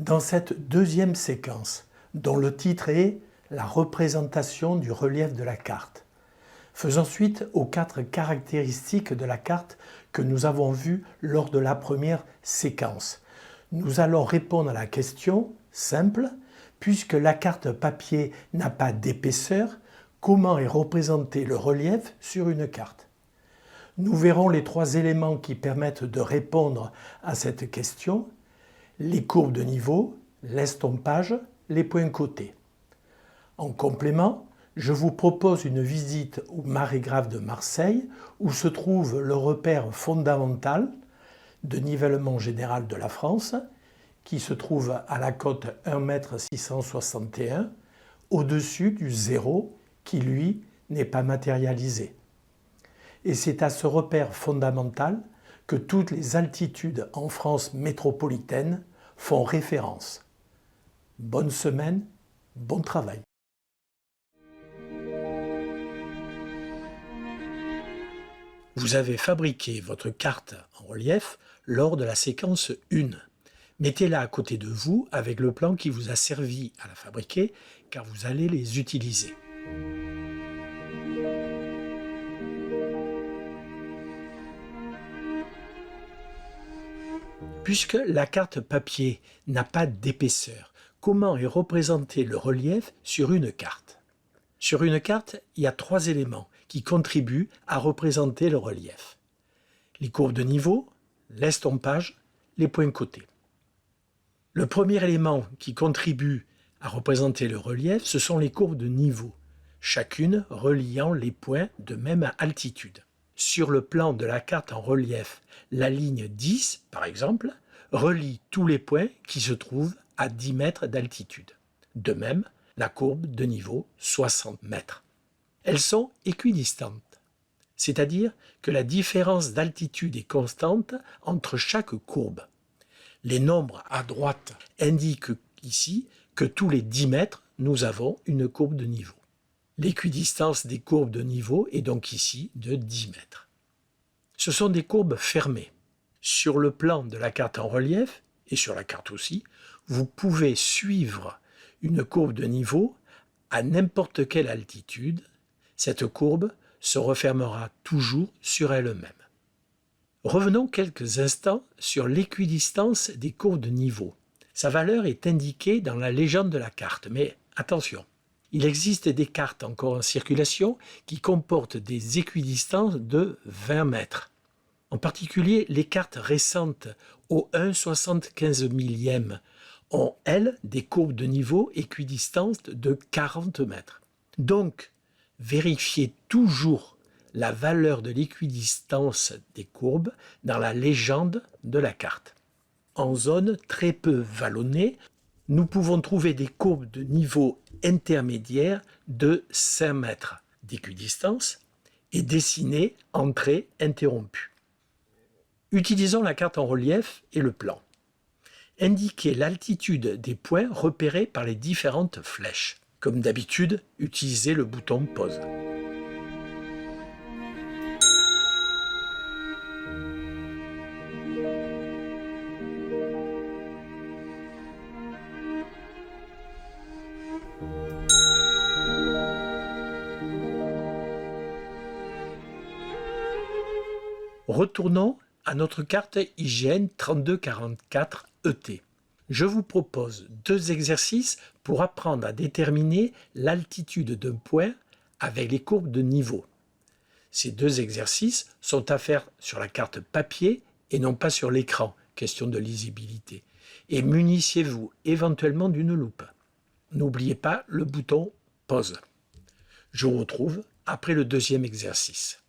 Dans cette deuxième séquence, dont le titre est « La représentation du relief de la carte », faisons suite aux 4 caractéristiques de la carte que nous avons vues lors de la première séquence. Nous allons répondre à la question simple, puisque la carte papier n'a pas d'épaisseur, comment est représenté le relief sur une carte? Nous verrons les 3 éléments qui permettent de répondre à cette question: les courbes de niveau, l'estompage, les points cotés. En complément, je vous propose une visite au marégraphe de Marseille où se trouve le repère fondamental de nivellement général de la France qui se trouve à la cote 1,661 m au-dessus du zéro qui, lui, n'est pas matérialisé. Et c'est à ce repère fondamental que toutes les altitudes en France métropolitaine font référence. Bonne semaine, bon travail. Vous avez fabriqué votre carte en relief lors de la séquence 1. Mettez-la à côté de vous avec le plan qui vous a servi à la fabriquer, car vous allez les utiliser. Puisque la carte papier n'a pas d'épaisseur, comment est représenté le relief sur une carte? Sur une carte, il y a 3 éléments qui contribuent à représenter le relief: les courbes de niveau, l'estompage, les points cotés. Le premier élément qui contribue à représenter le relief, ce sont les courbes de niveau, chacune reliant les points de même altitude. Sur le plan de la carte en relief, la ligne 10, par exemple, relie tous les points qui se trouvent à 10 mètres d'altitude. De même, la courbe de niveau, 60 mètres. Elles sont équidistantes, c'est-à-dire que la différence d'altitude est constante entre chaque courbe. Les nombres à droite indiquent ici que tous les 10 mètres, nous avons une courbe de niveau. L'équidistance des courbes de niveau est donc ici de 10 mètres. Ce sont des courbes fermées. Sur le plan de la carte en relief, et sur la carte aussi, vous pouvez suivre une courbe de niveau à n'importe quelle altitude. Cette courbe se refermera toujours sur elle-même. Revenons quelques instants sur l'équidistance des courbes de niveau. Sa valeur est indiquée dans la légende de la carte, mais attention, il existe des cartes encore en circulation qui comportent des équidistances de 20 mètres. En particulier, les cartes récentes au 1/75 millième ont, elles, des courbes de niveau équidistantes de 40 mètres. Donc, vérifiez toujours la valeur de l'équidistance des courbes dans la légende de la carte. En zone très peu vallonnée, nous pouvons trouver des courbes de niveau intermédiaire de 5 mètres d'équidistance et dessinées en traits interrompus. Utilisons la carte en relief et le plan. Indiquez l'altitude des points repérés par les différentes flèches. Comme d'habitude, utilisez le bouton pause. Retournons à notre carte IGN 3244 ET. Je vous propose 2 exercices pour apprendre à déterminer l'altitude d'un point avec les courbes de niveau. Ces 2 exercices sont à faire sur la carte papier et non pas sur l'écran, question de lisibilité. Et munissez-vous éventuellement d'une loupe. N'oubliez pas le bouton pause. Je vous retrouve après le 2e exercice.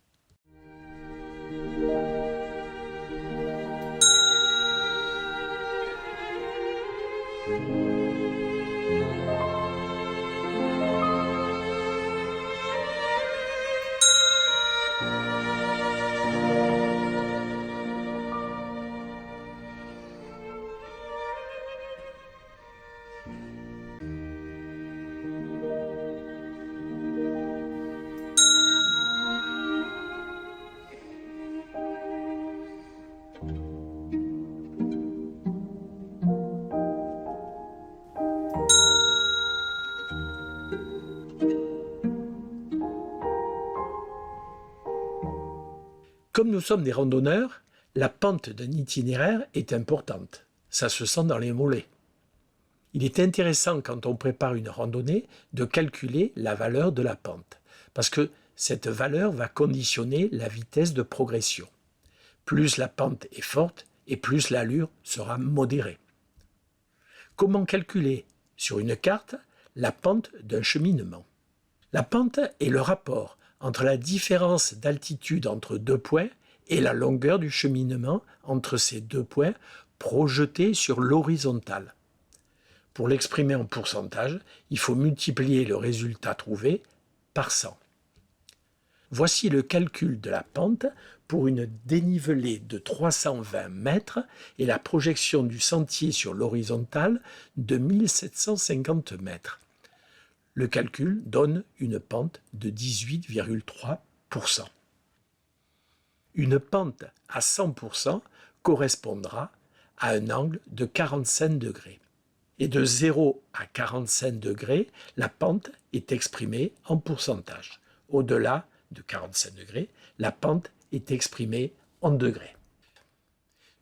Comme nous sommes des randonneurs, la pente d'un itinéraire est importante. Ça se sent dans les mollets. Il est intéressant quand on prépare une randonnée de calculer la valeur de la pente, parce que cette valeur va conditionner la vitesse de progression. Plus la pente est forte et plus l'allure sera modérée. Comment calculer sur une carte la pente d'un cheminement? La pente est le rapport entre la différence d'altitude entre deux points et la longueur du cheminement entre ces deux points projetés sur l'horizontale. Pour l'exprimer en pourcentage, il faut multiplier le résultat trouvé par 100. Voici le calcul de la pente pour une dénivelée de 320 mètres et la projection du sentier sur l'horizontale de 1750 mètres. Le calcul donne une pente de 18,3%. Une pente à 100% correspondra à un angle de 45 degrés. Et de 0 à 45 degrés, la pente est exprimée en pourcentage. Au-delà de 45 degrés, la pente est exprimée en degrés.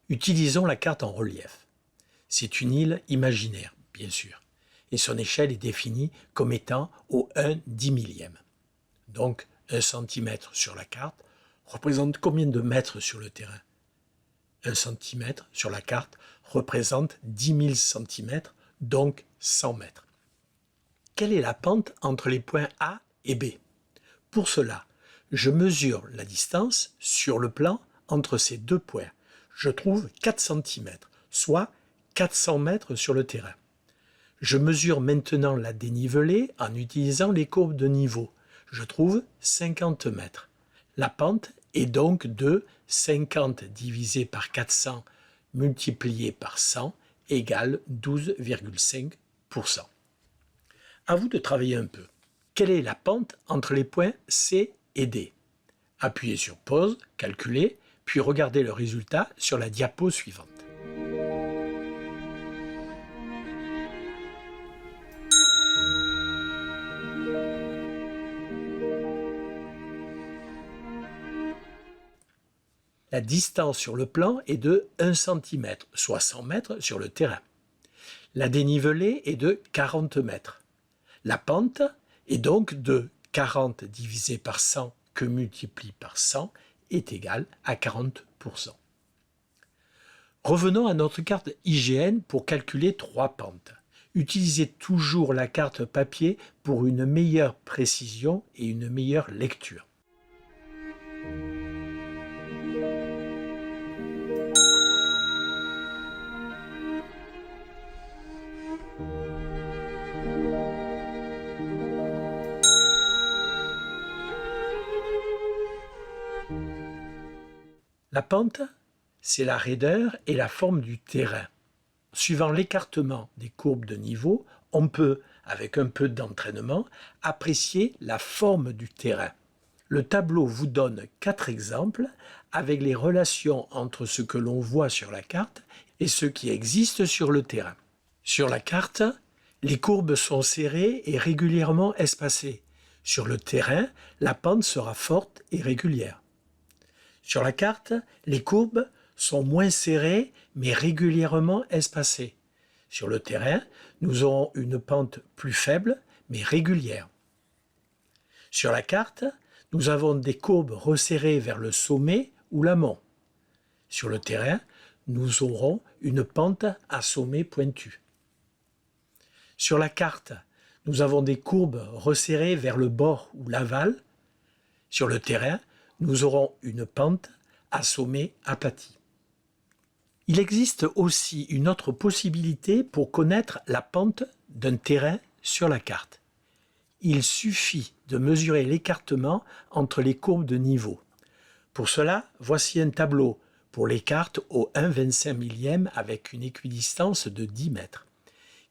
Utilisons la carte en relief. C'est une île imaginaire, bien sûr, et son échelle est définie comme étant au 1/10 000e. Donc, 1 cm sur la carte représente combien de mètres sur le terrain? 1 cm sur la carte représente 10 000 cm, donc 100 mètres. Quelle est la pente entre les points A et B? Pour cela, je mesure la distance sur le plan entre ces deux points. Je trouve 4 cm, soit 400 mètres sur le terrain. Je mesure maintenant la dénivelée en utilisant les courbes de niveau. Je trouve 50 mètres. La pente est donc de 50 divisé par 400 multiplié par 100 égale 12,5%. À vous de travailler un peu. Quelle est la pente entre les points C et D? Appuyez sur pause, calculez, puis regardez le résultat sur la diapo suivante. La distance sur le plan est de 1 cm, soit 100 mètres sur le terrain. La dénivelée est de 40 mètres. La pente est donc de 40 divisé par 100 que multiplie par 100 est égal à 40%. Revenons à notre carte IGN pour calculer 3 pentes. Utilisez toujours la carte papier pour une meilleure précision et une meilleure lecture. La pente, c'est la raideur et la forme du terrain. Suivant l'écartement des courbes de niveau, on peut, avec un peu d'entraînement, apprécier la forme du terrain. Le tableau vous donne 4 exemples avec les relations entre ce que l'on voit sur la carte et ce qui existe sur le terrain. Sur la carte, les courbes sont serrées et régulièrement espacées. Sur le terrain, la pente sera forte et régulière. Sur la carte, les courbes sont moins serrées mais régulièrement espacées. Sur le terrain, nous aurons une pente plus faible mais régulière. Sur la carte, nous avons des courbes resserrées vers le sommet ou l'amont. Sur le terrain, nous aurons une pente à sommet pointu. Sur la carte, nous avons des courbes resserrées vers le bord ou l'aval. Sur le terrain, nous aurons une pente à sommet aplati. Il existe aussi une autre possibilité pour connaître la pente d'un terrain sur la carte. Il suffit de mesurer l'écartement entre les courbes de niveau. Pour cela, voici un tableau pour les cartes au 1/25 000e avec une équidistance de 10 mètres,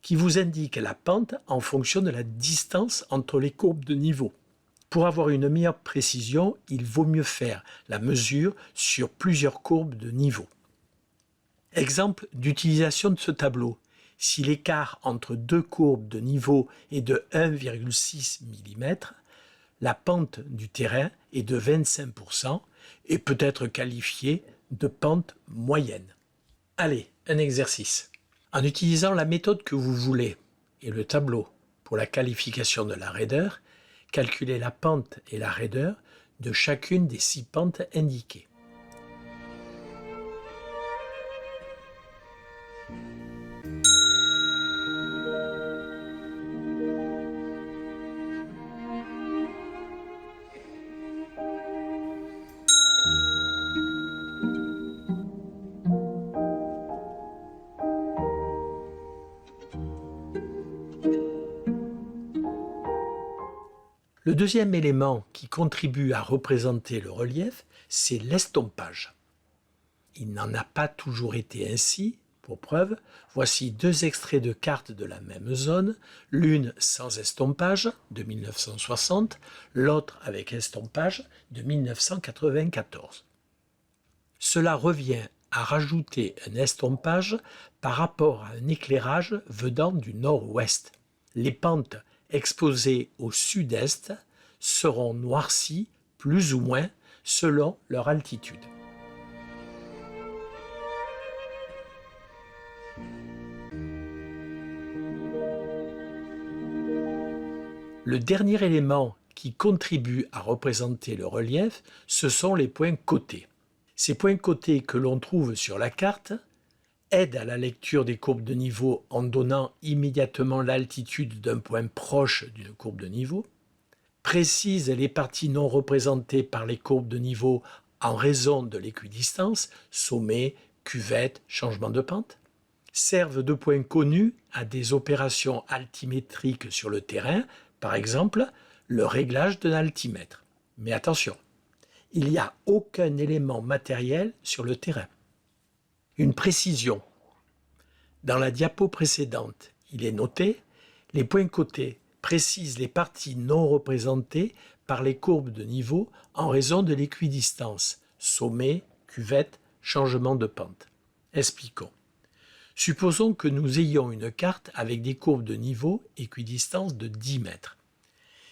qui vous indique la pente en fonction de la distance entre les courbes de niveau. Pour avoir une meilleure précision, il vaut mieux faire la mesure sur plusieurs courbes de niveau. Exemple d'utilisation de ce tableau. Si l'écart entre deux courbes de niveau est de 1,6 mm, la pente du terrain est de 25% et peut être qualifiée de pente moyenne. Allez, un exercice. En utilisant la méthode que vous voulez et le tableau pour la qualification de la raideur, calculez la pente et la raideur de chacune des 6 pentes indiquées. Le deuxième élément qui contribue à représenter le relief, c'est l'estompage. Il n'en a pas toujours été ainsi. Pour preuve, voici 2 extraits de cartes de la même zone, l'une sans estompage de 1960, l'autre avec estompage de 1994. Cela revient à rajouter un estompage par rapport à un éclairage venant du nord-ouest. Les pentes exposées au sud-est seront noircies plus ou moins selon leur altitude. Le dernier élément qui contribue à représenter le relief, ce sont les points cotés. Ces points cotés que l'on trouve sur la carte aident à la lecture des courbes de niveau en donnant immédiatement l'altitude d'un point proche d'une courbe de niveau, précisent les parties non représentées par les courbes de niveau en raison de l'équidistance, sommet, cuvette, changement de pente, servent de points connus à des opérations altimétriques sur le terrain, par exemple le réglage d'un altimètre. Mais attention, il n'y a aucun élément matériel sur le terrain. Une précision. Dans la diapo précédente, il est noté « Les points cotés précisent les parties non représentées par les courbes de niveau en raison de l'équidistance, sommet, cuvette, changement de pente. » Expliquons. Supposons que nous ayons une carte avec des courbes de niveau équidistance de 10 mètres.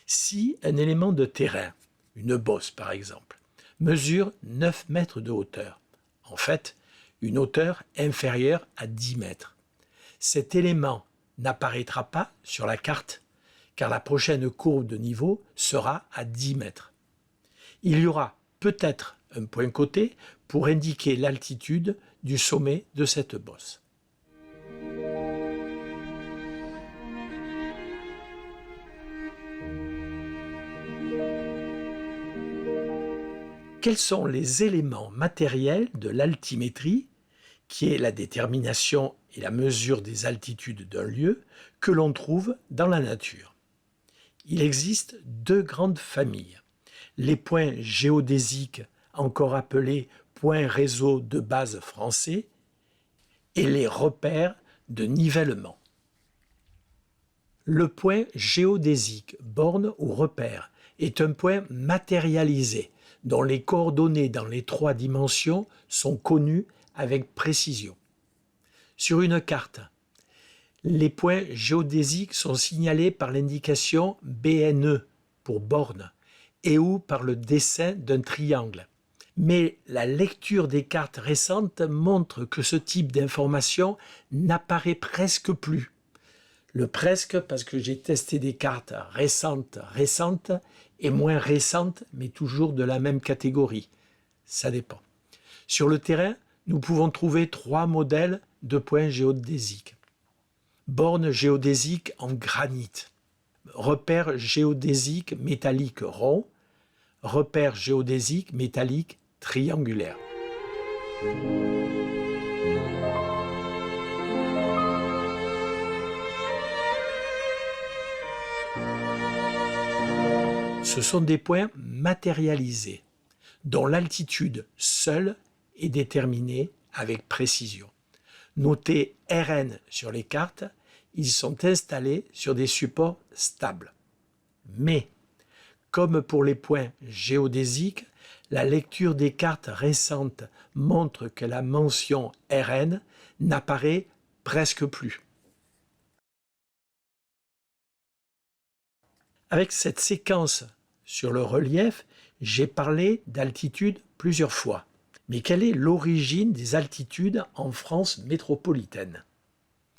Si un élément de terrain, une bosse par exemple, mesure 9 mètres de hauteur, en fait, une hauteur inférieure à 10 mètres, cet élément n'apparaîtra pas sur la carte, car la prochaine courbe de niveau sera à 10 mètres. Il y aura peut-être un point coté pour indiquer l'altitude du sommet de cette bosse. Quels sont les éléments matériels de l'altimétrie, qui est la détermination et la mesure des altitudes d'un lieu, que l'on trouve dans la nature? Il existe 2 grandes familles. Les points géodésiques, encore appelés points réseau de base français, et les repères de nivellement. Le point géodésique, borne ou repère, est un point matérialisé, dont les coordonnées dans les 3 dimensions sont connues avec précision. Sur une carte, les points géodésiques sont signalés par l'indication BNE pour borne et ou par le dessin d'un triangle. Mais la lecture des cartes récentes montre que ce type d'information n'apparaît presque plus. Le presque parce que j'ai testé des cartes récentes et moins récentes, mais toujours de la même catégorie. Ça dépend. Sur le terrain, nous pouvons trouver 3 modèles de points géodésiques. Borne géodésique en granit, repère géodésique métallique rond, repère géodésique métallique triangulaire. Ce sont des points matérialisés, dont l'altitude seule est déterminée avec précision. Notez RN sur les cartes, ils sont installés sur des supports stables. Mais, comme pour les points géodésiques, la lecture des cartes récentes montre que la mention RN n'apparaît presque plus. Avec cette séquence Sur le relief, j'ai parlé d'altitude plusieurs fois. Mais quelle est l'origine des altitudes en France métropolitaine?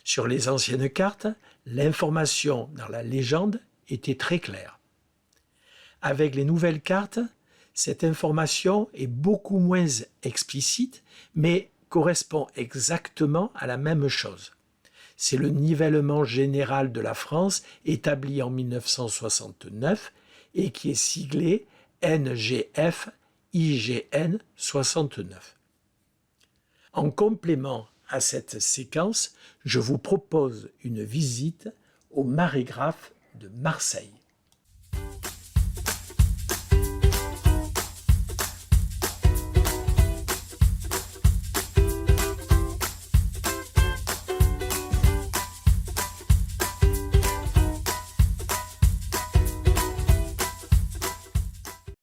Sur les anciennes cartes, l'information dans la légende était très claire. Avec les nouvelles cartes, cette information est beaucoup moins explicite, mais correspond exactement à la même chose. C'est le nivellement général de la France établi en 1969 et qui est siglé NGF IGN 69. En complément à cette séquence, je vous propose une visite au marégraphe de Marseille.